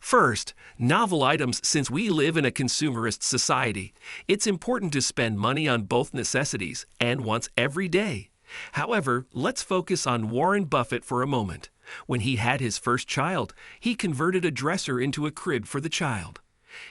First, novel items. Since we live in a consumerist society, it's important to spend money on both necessities and wants every day. However, let's focus on Warren Buffett for a moment. When he had his first child, he converted a dresser into a crib for the child.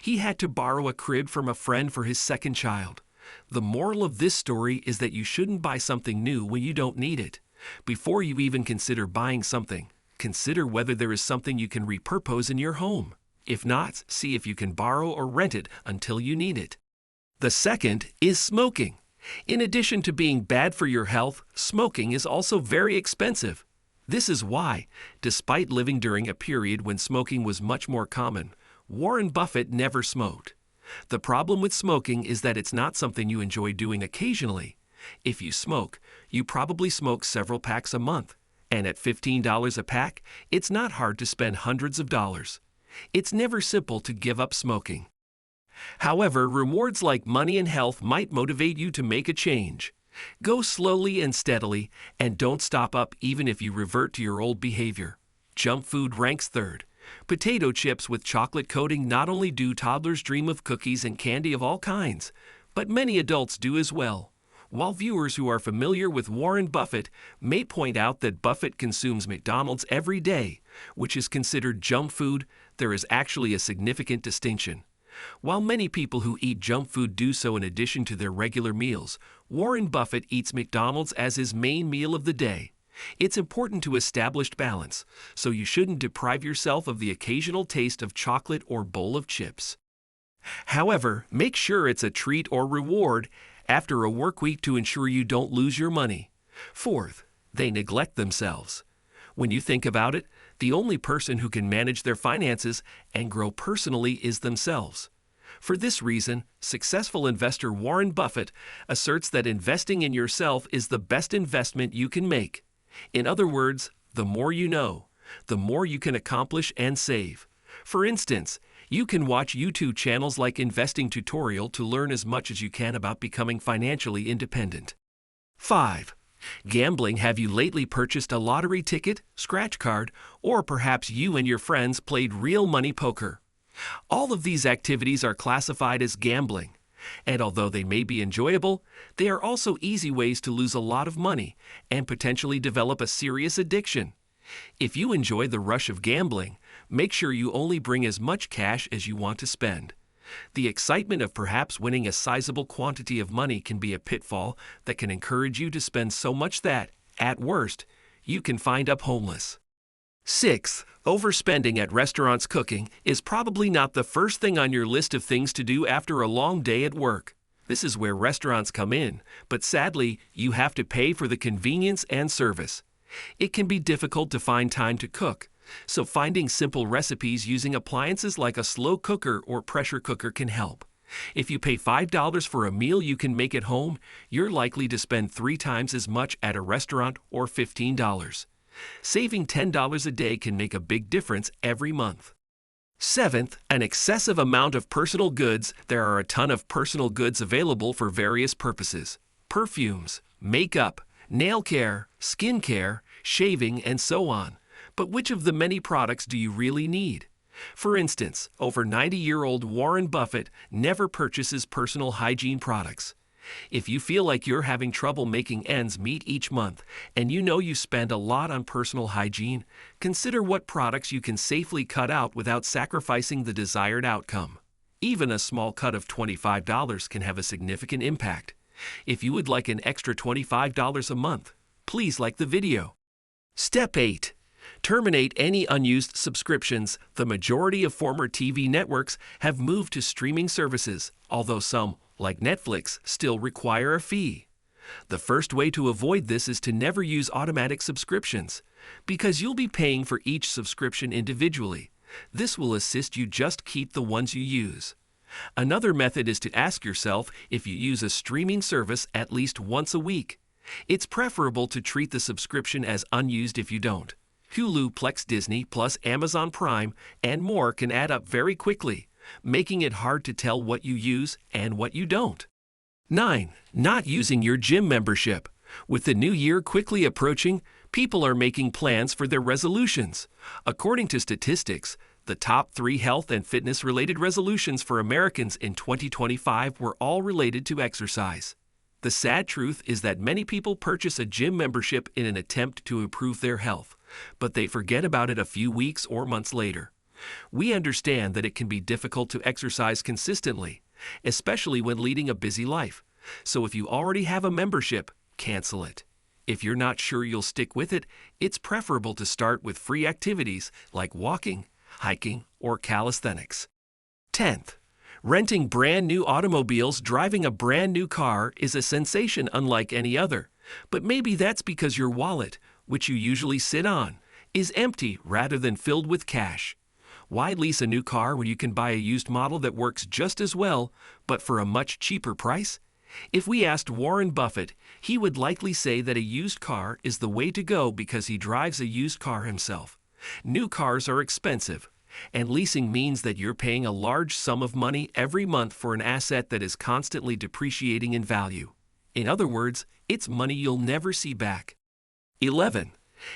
He had to borrow a crib from a friend for his second child. The moral of this story is that you shouldn't buy something new when you don't need it. Before you even consider buying something, consider whether there is something you can repurpose in your home. If not, see if you can borrow or rent it until you need it. The second is smoking. In addition to being bad for your health, smoking is also very expensive. This is why, despite living during a period when smoking was much more common, Warren Buffett never smoked. The problem with smoking is that it's not something you enjoy doing occasionally. If you smoke, you probably smoke several packs a month, and at $15 a pack, it's not hard to spend hundreds of dollars. It's never simple to give up smoking. However, rewards like money and health might motivate you to make a change. Go slowly and steadily, and don't stop up even if you revert to your old behavior. Junk food ranks third. Potato chips with chocolate coating. Not only do toddlers dream of cookies and candy of all kinds, but many adults do as well. While viewers who are familiar with Warren Buffett may point out that Buffett consumes McDonald's every day, which is considered junk food, there is actually a significant distinction. While many people who eat junk food do so in addition to their regular meals, Warren Buffett eats McDonald's as his main meal of the day. It's important to establish balance, so you shouldn't deprive yourself of the occasional taste of chocolate or bowl of chips. However, make sure it's a treat or reward after a work week to ensure you don't lose your money. Fourth, they neglect themselves. When you think about it, the only person who can manage their finances and grow personally is themselves. For this reason, successful investor Warren Buffett asserts that investing in yourself is the best investment you can make. In other words, the more you know, the more you can accomplish and save. For instance, you can watch YouTube channels like Investing Tutorial to learn as much as you can about becoming financially independent. 5. Gambling. Have you lately purchased a lottery ticket, scratch card, or perhaps you and your friends played real money poker? All of these activities are classified as gambling, and although they may be enjoyable, they are also easy ways to lose a lot of money and potentially develop a serious addiction. If you enjoy the rush of gambling, make sure you only bring as much cash as you want to spend. The excitement of perhaps winning a sizable quantity of money can be a pitfall that can encourage you to spend so much that, at worst, you can find up homeless. 6. Overspending at restaurants. Cooking is probably not the first thing on your list of things to do after a long day at work. This is where restaurants come in, but sadly, you have to pay for the convenience and service. It can be difficult to find time to cook, so finding simple recipes using appliances like a slow cooker or pressure cooker can help. If you pay $5 for a meal you can make at home, you're likely to spend 3 times as much at a restaurant, or $15. Saving $10 a day can make a big difference every month. 7th, an excessive amount of personal goods. There are a ton of personal goods available for various purposes. Perfumes, makeup, nail care, skin care, shaving, and so on. But which of the many products do you really need? For instance, over 90-year-old Warren Buffett never purchases personal hygiene products. If you feel like you're having trouble making ends meet each month, and you know you spend a lot on personal hygiene, consider what products you can safely cut out without sacrificing the desired outcome. Even a small cut of $25 can have a significant impact. If you would like an extra $25 a month, please like the video. Step 8. Terminate any unused subscriptions. The majority of former TV networks have moved to streaming services, although some, like Netflix, still require a fee. The first way to avoid this is to never use automatic subscriptions, because you'll be paying for each subscription individually. This will assist you just keep the ones you use. Another method is to ask yourself if you use a streaming service at least once a week. It's preferable to treat the subscription as unused if you don't. Hulu, Plex, Disney, plus Amazon Prime, and more can add up very quickly, making it hard to tell what you use and what you don't. 9. Not using your gym membership. With the new year quickly approaching, people are making plans for their resolutions. According to statistics, The top 3 health and fitness-related resolutions for Americans in 2025 were all related to exercise. The sad truth is that many people purchase a gym membership in an attempt to improve their health, but they forget about it a few weeks or months later. We understand that it can be difficult to exercise consistently, especially when leading a busy life. So if you already have a membership, cancel it. If you're not sure you'll stick with it, it's preferable to start with free activities like walking, hiking, or calisthenics. 10th, renting brand new automobiles. Driving a brand new car is a sensation unlike any other, but maybe that's because your wallet, which you usually sit on, is empty rather than filled with cash. Why lease a new car when you can buy a used model that works just as well, but for a much cheaper price? If we asked Warren Buffett, he would likely say that a used car is the way to go because he drives a used car himself. New cars are expensive, and leasing means that you're paying a large sum of money every month for an asset that is constantly depreciating in value. In other words, it's money you'll never see back. 11.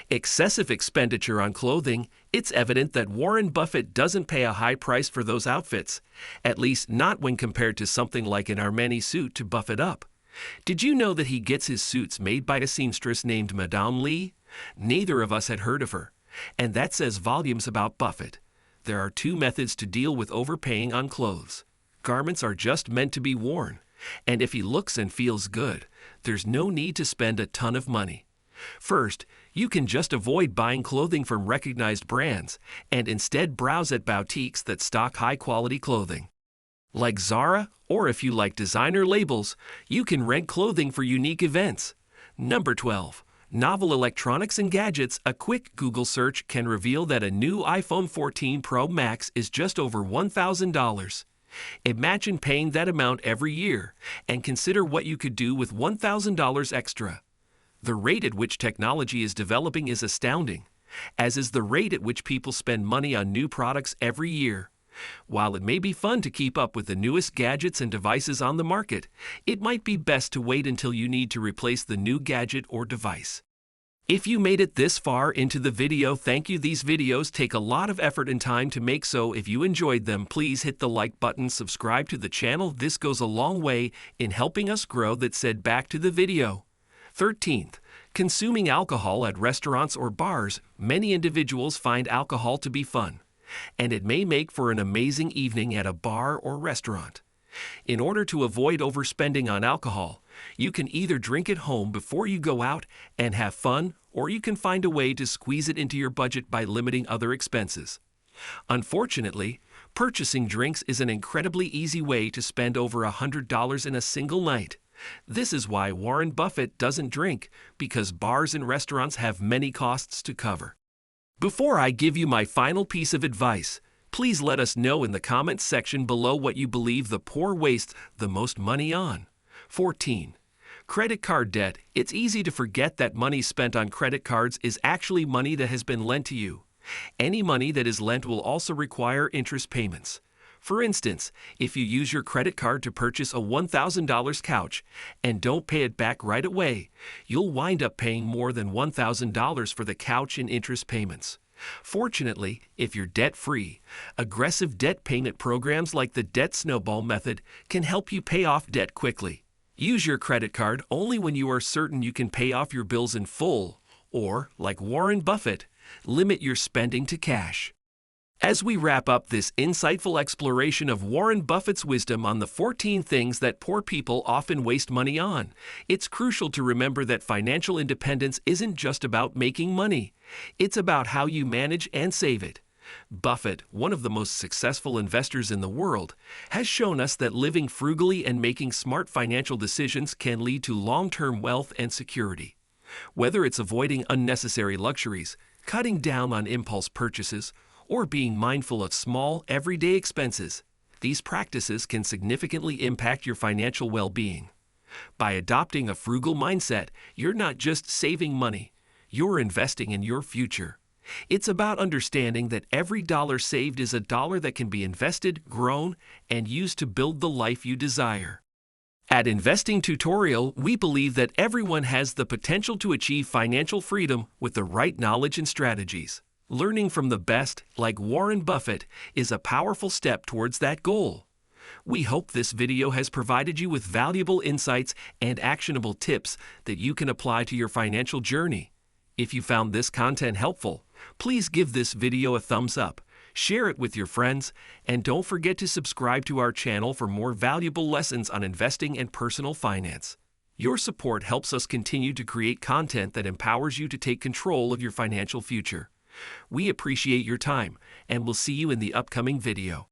Excessive expenditure on clothing. It's evident that Warren Buffett doesn't pay a high price for those outfits, at least not when compared to something like an Armani suit to buff it up. Did you know that he gets his suits made by a seamstress named Madame Lee? Neither of us had heard of her, and that says volumes about Buffett. There are 2 methods to deal with overpaying on clothes. Garments are just meant to be worn, and if he looks and feels good, there's no need to spend a ton of money. First, you can just avoid buying clothing from recognized brands and instead browse at boutiques that stock high-quality clothing. Like Zara, or if you like designer labels, you can rent clothing for unique events. Number 12. Novel electronics and gadgets. A quick Google search can reveal that a new iPhone 14 Pro Max is just over $1,000. Imagine paying that amount every year, and consider what you could do with $1,000 extra. The rate at which technology is developing is astounding, as is the rate at which people spend money on new products every year. While it may be fun to keep up with the newest gadgets and devices on the market, it might be best to wait until you need to replace the new gadget or device. If you made it this far into the video, thank you. These videos take a lot of effort and time to make, so if you enjoyed them, please hit the like button, subscribe to the channel. This goes a long way in helping us grow. That said, back to the video. 13th, consuming alcohol at restaurants or bars. Many individuals find alcohol to be fun, and it may make for an amazing evening at a bar or restaurant. In order to avoid overspending on alcohol, you can either drink at home before you go out and have fun, or you can find a way to squeeze it into your budget by limiting other expenses. Unfortunately, purchasing drinks is an incredibly easy way to spend over $100 in a single night. This is why Warren Buffett doesn't drink, because bars and restaurants have many costs to cover. Before I give you my final piece of advice, please let us know in the comments section below what you believe the poor waste the most money on. 14. Credit card debt. It's easy to forget that money spent on credit cards is actually money that has been lent to you. Any money that is lent will also require interest payments. For instance, if you use your credit card to purchase a $1,000 couch and don't pay it back right away, you'll wind up paying more than $1,000 for the couch in interest payments. Fortunately, if you're debt-free, aggressive debt payment programs like the debt snowball method can help you pay off debt quickly. Use your credit card only when you are certain you can pay off your bills in full, or, like Warren Buffett, limit your spending to cash. As we wrap up this insightful exploration of Warren Buffett's wisdom on the 14 things that poor people often waste money on, it's crucial to remember that financial independence isn't just about making money. It's about how you manage and save it. Buffett, one of the most successful investors in the world, has shown us that living frugally and making smart financial decisions can lead to long-term wealth and security. Whether it's avoiding unnecessary luxuries, cutting down on impulse purchases, or being mindful of small, everyday expenses, these practices can significantly impact your financial well-being. By adopting a frugal mindset, you're not just saving money, you're investing in your future. It's about understanding that every dollar saved is a dollar that can be invested, grown, and used to build the life you desire. At Investing Tutorial, we believe that everyone has the potential to achieve financial freedom with the right knowledge and strategies. Learning from the best, like Warren Buffett, is a powerful step towards that goal. We hope this video has provided you with valuable insights and actionable tips that you can apply to your financial journey. If you found this content helpful, please give this video a thumbs up, share it with your friends, and don't forget to subscribe to our channel for more valuable lessons on investing and personal finance. Your support helps us continue to create content that empowers you to take control of your financial future. We appreciate your time, and we'll see you in the upcoming video.